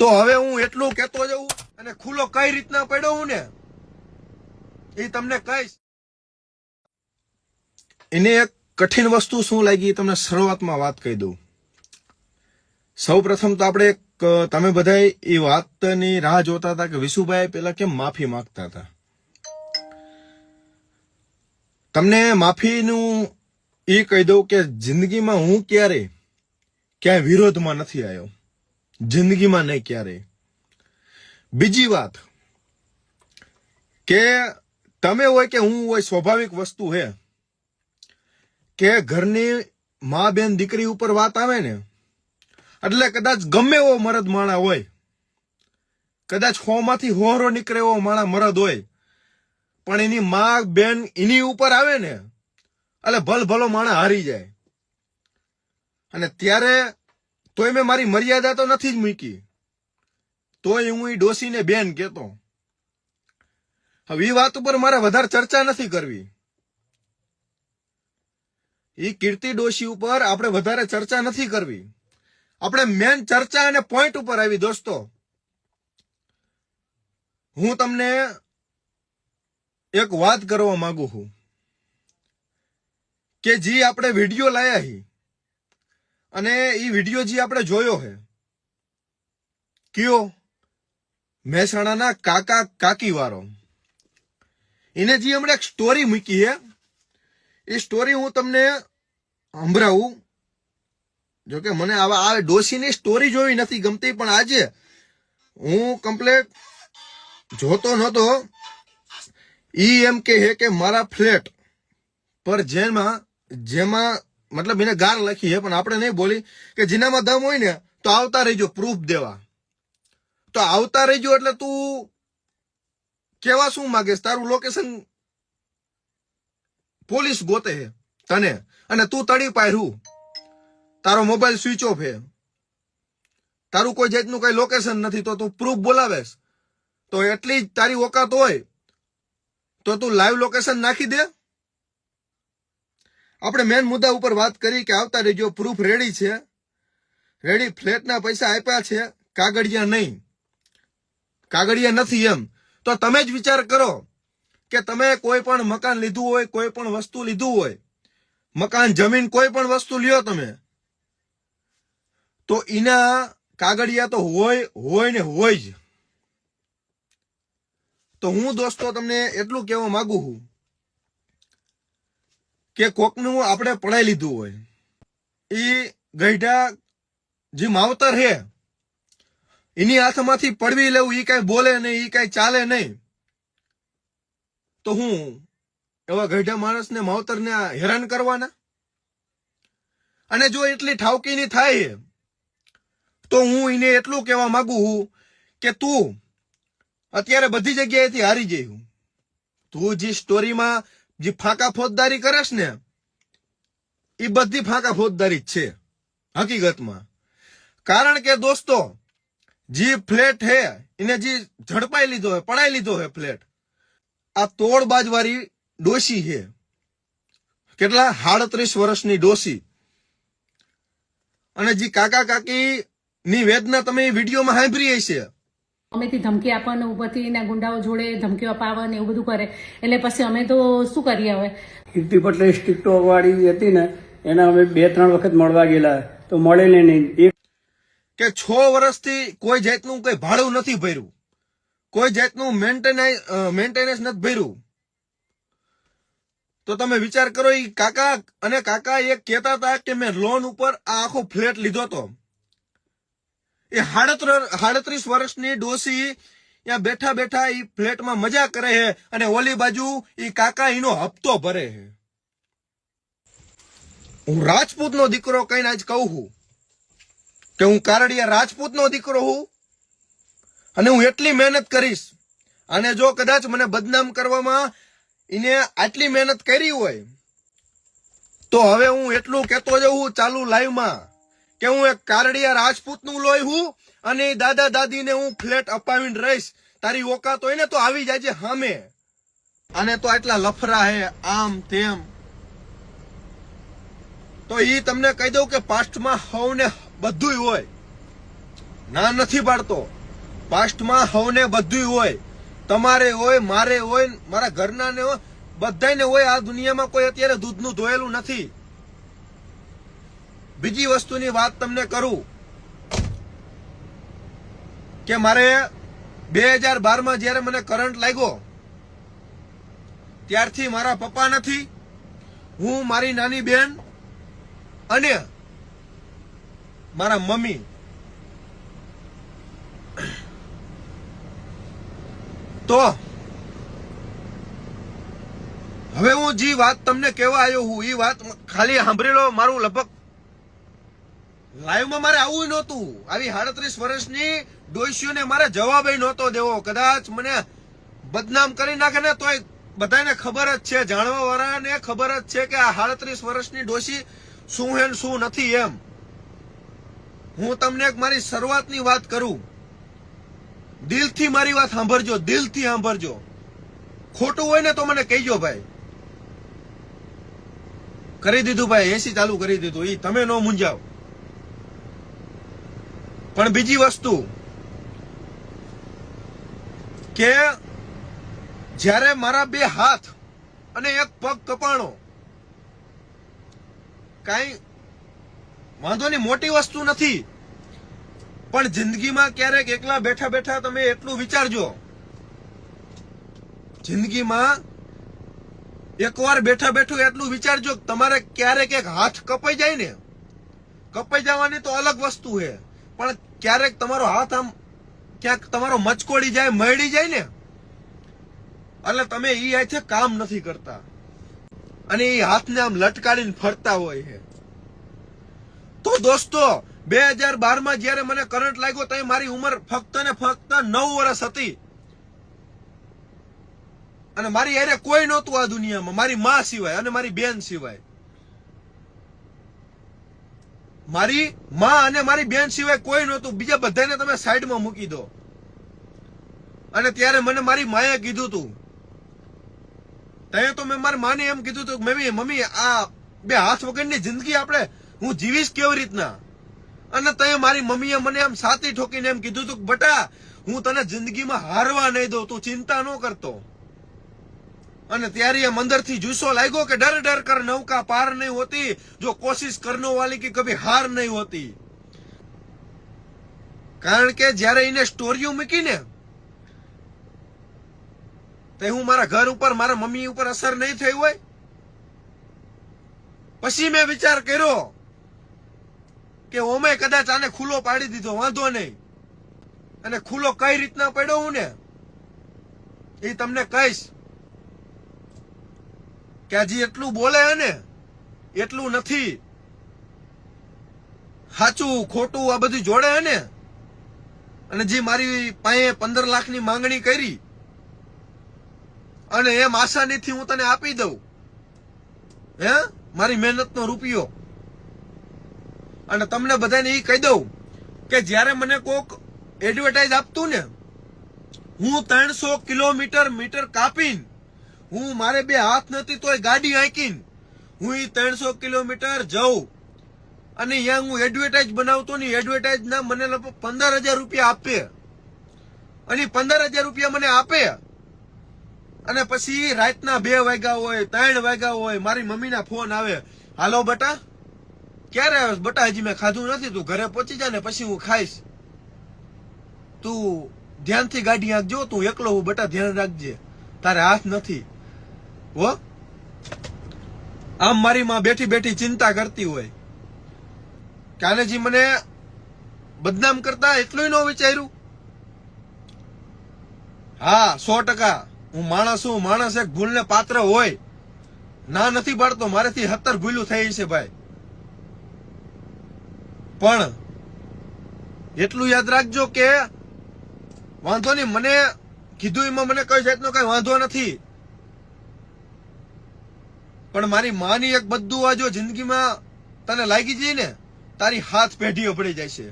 તો હવે હું એટલું કહેતો જઉં અને ખુલ્લો કઈ રીતના પડ્યો હું ને એ તમને કહીશ. એને એક કઠિન વસ્તુ શું લાગી તમને શરૂઆતમાં વાત કહી દઉં. સૌ પ્રથમ તો આપણે તમે બધા એ વાતની રાહ જોતા હતા કે વિશુભાઈ પેલા કેમ માફી માંગતા હતા. તમને માફીનું એ કહી દઉં કે જિંદગીમાં હું ક્યાંય વિરોધમાં નથી આવ્યો, જિંદગીમાં નહીં ક્યારેય. બીજી વાત કે તમે હોય કે હું હોય, સ્વાભાવિક વસ્તુ છે કે ઘરની મા બેન દીકરી ઉપર વાત આવે ને એટલે કદાચ ગમે એવો મરદ માણા હોય, કદાચ 100 માંથી 100 નીકળે એવો માણા મરદ હોય, પણ એની મા બેન એની ઉપર આવે ને એટલે ભલો માણા હારી જાય. અને ત્યારે તોય મેં મારી મર્યાદા તો નથી જ મૂકી, તોય હું એ ડોસીને બેન કહેતો. હવે એ વાત ઉપર મારે વધારે ચર્ચા નથી કરવી. એ કીર્તિ ડોશી ઉપર આપણે વધારે ચર્ચા નથી કરવી. આપણે મેન ચર્ચા અને પોઈન્ટ ઉપર આવી. દોસ્તો, હું તમને એક વાત કરવા માંગુ છું કે જે આપણે વિડીયો લાયા હી અને એ વિડીયો જે આપણે જોયો છે કયો મહેસાણાના કાકા કાકી વાળો, એને જે હમણાં એક સ્ટોરી મૂકી છે, એ સ્ટોરી હું તમને સંભળાવું. જોકે મને આ ડોશીની સ્ટોરી જોવી નથી ગમતી, પણ આજે હું કમ્પ્લેટ જોતો નહોતો. ઈ એમ કે હે કે મારા ફ્લેટ પર જેમાં મતલબ એને ગાર લખી છે, પણ આપણે નહીં બોલી કે જેનામાં દમ હોય ને તો આવતા રહેજો પ્રૂફ દેવા. તો આવતા રહેજો એટલે તું કેવા શું માગેશ? તારું લોકેશન પોલીસ ગોતે છે તને, અને તું તડી પાયરું, તારો મોબાઈલ સ્વિચ ઓફ છે, તારું કોઈ જાતનું કઈ લોકેશન નથી, તો તું પ્રૂફ બોલાવેશ. તો એટલી જ તારી ઓકાત હોય તો તું લાઈવ લોકેશન નાખી દે. આપણે મેન મુદ્દા ઉપર વાત કરી કે આવતા રહેજો, પ્રૂફ રેડી છે, રેડી, ફ્લેટના પૈસા આપ્યા છે, કાગળિયા નહીં, કાગળિયા નથી. એમ તો તમે જ વિચાર કરો કે તમે કોઈ પણ મકાન લીધું હોય, કોઈ પણ વસ્તુ લીધું હોય, મકાન જમીન કોઈ પણ વસ્તુ લ્યો તમે, તો એના કાગળિયા તો હોય ને હોય જ. તો હું દોસ્તો તમને એટલું કહેવા માંગુ છું કે કોકનું આપણે પડાઈ લીધું હોય, એ ગઈઢા જે માવતર છે એની હાથમાંથી પડવી લેવું, એ કઈ બોલે નહીં, એ કઈ ચાલે નહીં, તો હું એવા ગઈઢા માણસને માવતરને હેરાન કરવાના? અને જો એટલી ઠાવકીની થાય તો હું એને એટલું કહેવા માંગુ છું કે તું અત્યારે બધી જગ્યાએથી હારી જઈ. તું જે સ્ટોરીમાં જે ફાંકા ફોજદારી કરેશ ને એ બધી ફાંકા ફોજદારી જ છે હકીકતમાં. કારણ કે દોસ્તો, જે ફ્લેટ હે એને જે ઝડપાઈ લીધો હે, પડાઈ લીધો હે ફ્લેટ, આ તોડબાજ વાળી ડોશી છે. કેટલા 38 વર્ષની ડોશી. અને જે કાકા કાકી ની વેદના તમે વિડીયોમાં સાંભળી હશે. અમેથી ધમકી આપવાને ઉપરથી એના ગુંડાઓ જોડે ધમકીઓ અપાવવાને એવું બધું કરે, એટલે પછી અમે તો શું કરીએ હવે? કીર્તિ પટેલ સ્ટીકટો વાળી હતી ને, એના અમે 2-3 વખત મળવા ગયેલા તો મળેલી નહીં. કે 6 વર્ષથી કોઈ જાતનું કોઈ ભાડું નથી ભર્યું, કોઈ જાતનું મેન્ટેનન્સ નથી ભર્યું. તો તમે વિચાર કરો, એ કાકા એક કહેતા હતા કે મેં લોન ઉપર આ આખો ફ્લેટ લીધો હતો. એ 38 વર્ષની ડોસી ત્યાં બેઠા બેઠા એ ફ્લેટમાં મજા કરે છે, અને ઓલી બાજુ એ કાકા એનો હપ્તો ભરે છે. હું રાજપૂતનો દીકરો કહીને આજ કહું છું કે હું કારડિયા રાજપૂતનો દીકરો હું, અને હું એટલી મહેનત કરીશ. અને જો કદાચ મને બદનામ કરવામાં એને આટલી મહેનત કરી હોય તો હવે હું એટલું કહેતો જઉં ચાલુ લાઈવમાં કે હું એક કારડિયા રાજપૂતનું લોહી હું, અને દાદા દાદીને હું ફ્લેટ અપાવીને રહીશ. તારી ઓકાત હોય ને તો આવી જાય સામે. અને તો આટલા લફરા હે આમ તેમ. તો ઈ તમને કહી દઉં કે પાસ્ટમાં હવને બધુંય હોય, ના નથી પાડતો. પાસ્ટમાં હવને બધું હોય, તમારે હોય, મારે હોય, મારા ઘરના ને હોય, બધાને હોય. આ દુનિયામાં કોઈ અત્યારે દૂધનું ધોયેલું નથી. બીજી વસ્તુની વાત તમને કરું કે મારે 2012માં જયારે મને કરંટ લાગ્યો ત્યારથી મારા પપ્પા નથી, હું, મારી નાની બેન અને મારા મમ્મી તો હવે હું જે વાત તમને કહેવા આવ્યો હું એ વાત ખાલી સાંભળી લો. મારું લગભગ લાઈવમાં મારે આવું નહોતું. આવી 37 વર્ષની ડોશીઓને મારે જવાબ નહોતો દેવો. કદાચ મને બદનામ કરી નાખે ને તોય બધાને ખબર જ છે, જાણવા વાળાને ખબર જ છે કે આ 37 વર્ષની ડોશી શું હે ને શું નથી. એમ હું તમને એક મારી શરૂઆતની વાત કરું. દિલથી મારી વાત સાંભળજો, દિલથી સાંભળજો. ખોટું હોય ને તો મને કહેજો ભાઈ. કરી દીધું ભાઈ, એસી ચાલુ કરી દીધું, ઈ તમે ન મૂંઝાવ. પણ બીજી વસ્તુ કે જ્યારે મારા 2 હાથ અને 1 પગ કપાણો, કાંઈ વાંધો નહીં, મોટી વસ્તુ નથી. પણ જિંદગીમાં ક્યારેક એકલા બેઠા બેઠા તમે એટલું વિચારજો, જિંદગીમાં એકવાર બેઠા બેઠું એટલું વિચારજો કે તમારે ક્યારેક એક હાથ કપાઈ જાય ને, કપાઈ જવાની તો અલગ વસ્તુ છે, પણ ક્યારેક તમારો હાથ આમ ક્યાંક તમારો મચકોડી જાય, મળી જાય ને, એટલે તમે ઈ હાથે કામ નથી કરતા અને એ હાથને આમ લટકાડીને ફરતા હોય છે. તો દોસ્તો 2012માં જયારે મને કરંટ લાગ્યો તો મારી ઉંમર ફક્ત ને ફક્ત 9 વર્ષ હતી અને મારી હારે કોઈ નહોતું આ દુનિયામાં, મારી માં સિવાય અને મારી બેન સિવાય. મારી માં અને મારી બેન સિવાય કોઈ નહોતું. બીજા બધાને તમે સાઈડમાં મૂકી દો. અને ત્યારે મને મારી માએ કીધું તું, ત્યાં તો મેં મારી માને એમ કીધું હતું મમ્મી આ 2 હાથ વગરની જિંદગી આપણે હું જીવીશ કેવી રીતના? અને ત્યાં મારી મમ્મીએ મને આમ સાતી ઠોકીને એમ કીધું હતું, બટા હું તને જિંદગીમાં હારવા નહીં દઉં, તું ચિંતા ન કરતો. અને ત્યારે એમ અંદરથી જુસ્સો લાગ્યો કે ડર ડર કર નૌકા પાર નહીં હોતી, જો કોશિશ કરનો વાલી की कभी हार नहीं होती. કારણ કે જ્યારે એને સ્ટોરીઓ મૂકી ને તો હું મારા ઘર ઉપર, મારા મમ્મી ઉપર અસર નહીં થઈ હોય. પછી મેં વિચાર કર્યો કે ઓમે કદાચ આને ખુલ્લો પાડી દીધો, વાંધો નહીં. અને ખુલ્લો કઈ રીતના પડ્યો હું ને એ તમને કહીશ કે હજી એટલું બોલે ને એટલું નથી. સાચું ખોટું આ બધું જોડે ને. અને જે મારી પાસે 15 લાખની માંગણી કરી અને એમ આસાનીથી હું તને આપી દઉં, હે મારી મહેનતનો રૂપિયો. અને તમને બધાને એ કહી દઉં કે જ્યારે મને કોક એડવર્ટાઇઝ આપતું ને, હું 300 કિલોમીટર મીટર કાપીને, હું મારે 2 હાથ નથી તોય ગાડી હાંકીને હું 300 કિલોમીટર જાઉં અને અહીંયા હું એડવર્ટાઇઝ બનાવતો ને, એડવર્ટાઇઝ ના મને 15,000 રૂપિયા આપે. અને 15,000 રૂપિયા મને આપે અને પછી રાતના 2 વાગ્યા હોય, 3 વાગ્યા હોય, મારી મમ્મીના ફોન આવે, હાલો બટા ક્યારે આવે? બટા હજી મેં ખાધું નથી, તું ઘરે પહોંચી જા ને પછી હું ખાઈશ, તું ધ્યાનથી ગાડી હાંકજો, તું એકલો હું બટા ધ્યાન રાખજે, તારે હાથ નથી હો. આમ મારી માં બેઠી બેઠી ચિંતા કરતી હોય કે આનેજી મને બદનામ કરતા એટલું ન વિચાર્યું. હા 100% હું માણસ છું, માણસ એક ભૂલને પાત્ર હોય, ના નથી પાડતો, મારેથી 70 ભૂલું થઈ છે ભાઈ. પણ એટલું યાદ રાખજો કે વાંધો નહીં, મને કીધું એમાં મને કઈ જાતનો કઈ વાંધો નથી, પણ મારી માની એક બધું આ જો જિંદગીમાં તને લાગી જાય ને તારી હાથ પેઢીઓ પડી જાય છે.